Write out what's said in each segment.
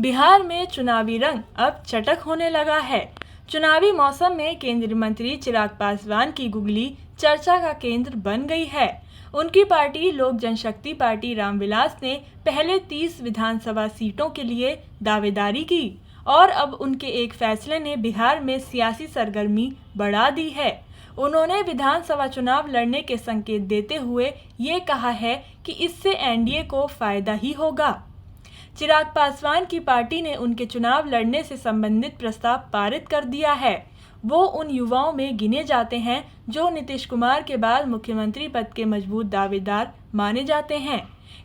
बिहार में चुनावी रंग अब चटक होने लगा है। चुनावी मौसम में केंद्रीय मंत्री चिराग पासवान की गुगली चर्चा का केंद्र बन गई है। उनकी पार्टी लोक जनशक्ति पार्टी रामविलास ने पहले 30 विधानसभा सीटों के लिए दावेदारी की और अब उनके एक फैसले ने बिहार में सियासी सरगर्मी बढ़ा दी है। उन्होंने विधानसभा चुनाव लड़ने के संकेत देते हुए ये कहा है कि इससे एनडीए को फायदा ही होगा। चिराग पासवान की पार्टी ने उनके चुनाव लड़ने से संबंधित प्रस्ताव पारित कर दिया है। वो उन युवाओं में गिने जाते हैं जो नीतीश कुमार के बाद मुख्यमंत्री पद के मजबूत दावेदार माने जाते हैं।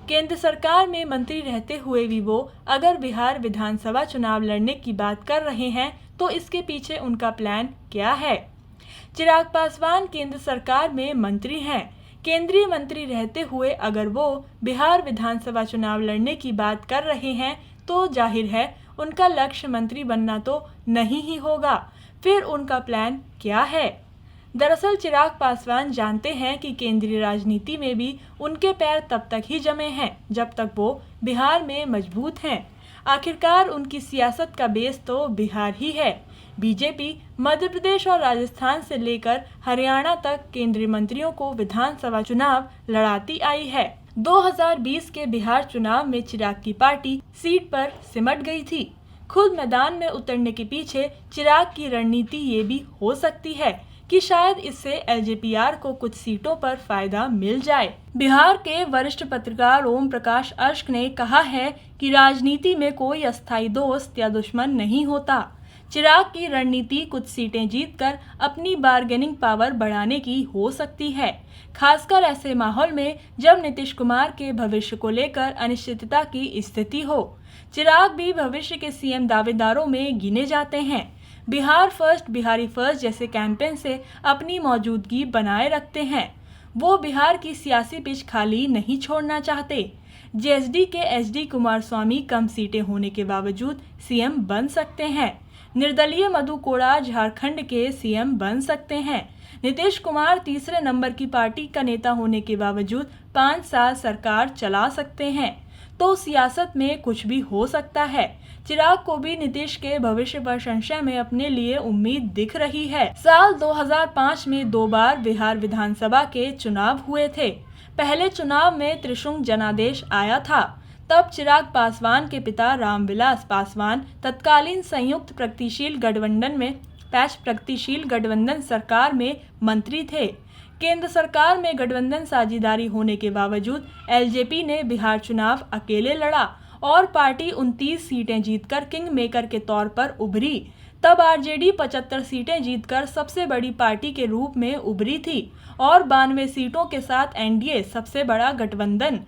केंद्र सरकार में मंत्री रहते हुए भी वो अगर बिहार विधानसभा चुनाव लड़ने की बात कर रहे हैं तो इसके पीछे उनका प्लान क्या है। चिराग पासवान केंद्र सरकार में मंत्री हैं। केंद्रीय मंत्री रहते हुए अगर वो बिहार विधानसभा चुनाव लड़ने की बात कर रहे हैं तो जाहिर है उनका लक्ष्य मंत्री बनना तो नहीं ही होगा। फिर उनका प्लान क्या है? दरअसल चिराग पासवान जानते हैं कि केंद्रीय राजनीति में भी उनके पैर तब तक ही जमे हैं जब तक वो बिहार में मजबूत हैं। आखिरकार उनकी सियासत का बेस तो बिहार ही है। बीजेपी मध्य प्रदेश और राजस्थान से लेकर हरियाणा तक केंद्रीय मंत्रियों को विधानसभा चुनाव लड़ाती आई है। 2020 के बिहार चुनाव में चिराग की पार्टी सीट पर सिमट गई थी। खुद मैदान में उतरने के पीछे चिराग की रणनीति ये भी हो सकती है कि शायद इससे एलजेपीआर को कुछ सीटों पर फायदा मिल जाए। बिहार के वरिष्ठ पत्रकार ओम प्रकाश अश्क ने कहा है कि राजनीति में कोई अस्थायी दोस्त या दुश्मन नहीं होता। चिराग की रणनीति कुछ सीटें जीतकर अपनी बार्गेनिंग पावर बढ़ाने की हो सकती है, खासकर ऐसे माहौल में जब नीतीश कुमार के भविष्य को लेकर अनिश्चितता की स्थिति हो। चिराग भी भविष्य के सीएम दावेदारों में गिने जाते हैं। बिहार फर्स्ट, बिहारी फर्स्ट जैसे कैंपेन से अपनी मौजूदगी बनाए रखते हैं। वो बिहार की सियासी पिच खाली नहीं छोड़ना चाहते। जेएसडी के एचडी कुमारस्वामी कम सीटें होने के बावजूद सीएम बन सकते हैं। निर्दलीय मधु कोड़ा झारखंड के सीएम बन सकते हैं। नीतीश कुमार तीसरे नंबर की पार्टी का नेता होने के बावजूद 5 साल सरकार चला सकते हैं। तो सियासत में कुछ भी हो सकता है। चिराग को भी नीतीश के भविष्य पर संशय में अपने लिए उम्मीद दिख रही है। साल 2005 में 2 बार बिहार विधानसभा के चुनाव हुए थे। पहले चुनाव में त्रिशंकु जनादेश आया था। तब चिराग पासवान के पिता रामविलास पासवान तत्कालीन संयुक्त प्रगतिशील गठबंधन सरकार में मंत्री थे। केंद्र सरकार में गठबंधन साझेदारी होने के बावजूद एलजेपी ने बिहार चुनाव अकेले लड़ा और पार्टी 29 सीटें जीतकर किंग मेकर के तौर पर उभरी। तब आरजेडी 75 सीटें जीतकर सबसे बड़ी पार्टी के रूप में उभरी थी और 92 सीटों के साथ एनडीए सबसे बड़ा गठबंधन।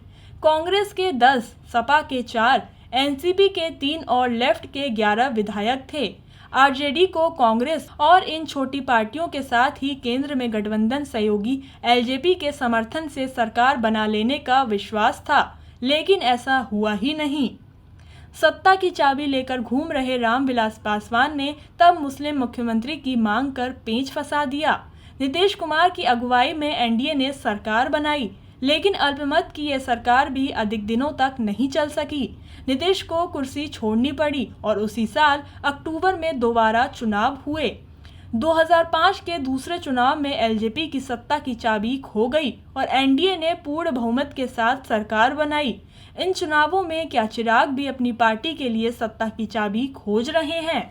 कांग्रेस के 10, सपा के 4, एनसीपी के 3 और लेफ्ट के 11 विधायक थे। आरजेडी को कांग्रेस और इन छोटी पार्टियों के साथ ही केंद्र में गठबंधन सहयोगी एलजेपी के समर्थन से सरकार बना लेने का विश्वास था, लेकिन ऐसा हुआ ही नहीं। सत्ता की चाबी लेकर घूम रहे रामविलास पासवान ने तब मुस्लिम मुख्यमंत्री की मांग कर पेंच फंसा दिया। नीतीश कुमार की अगुवाई में एनडीए ने सरकार बनाई, लेकिन अल्पमत की यह सरकार भी अधिक दिनों तक नहीं चल सकी। नीतीश को कुर्सी छोड़नी पड़ी और उसी साल अक्टूबर में दोबारा चुनाव हुए। 2005 के दूसरे चुनाव में एलजेपी की सत्ता की चाबी खो गई और एनडीए ने पूर्ण बहुमत के साथ सरकार बनाई। इन चुनावों में क्या चिराग भी अपनी पार्टी के लिए सत्ता की चाबी खोज रहे हैं?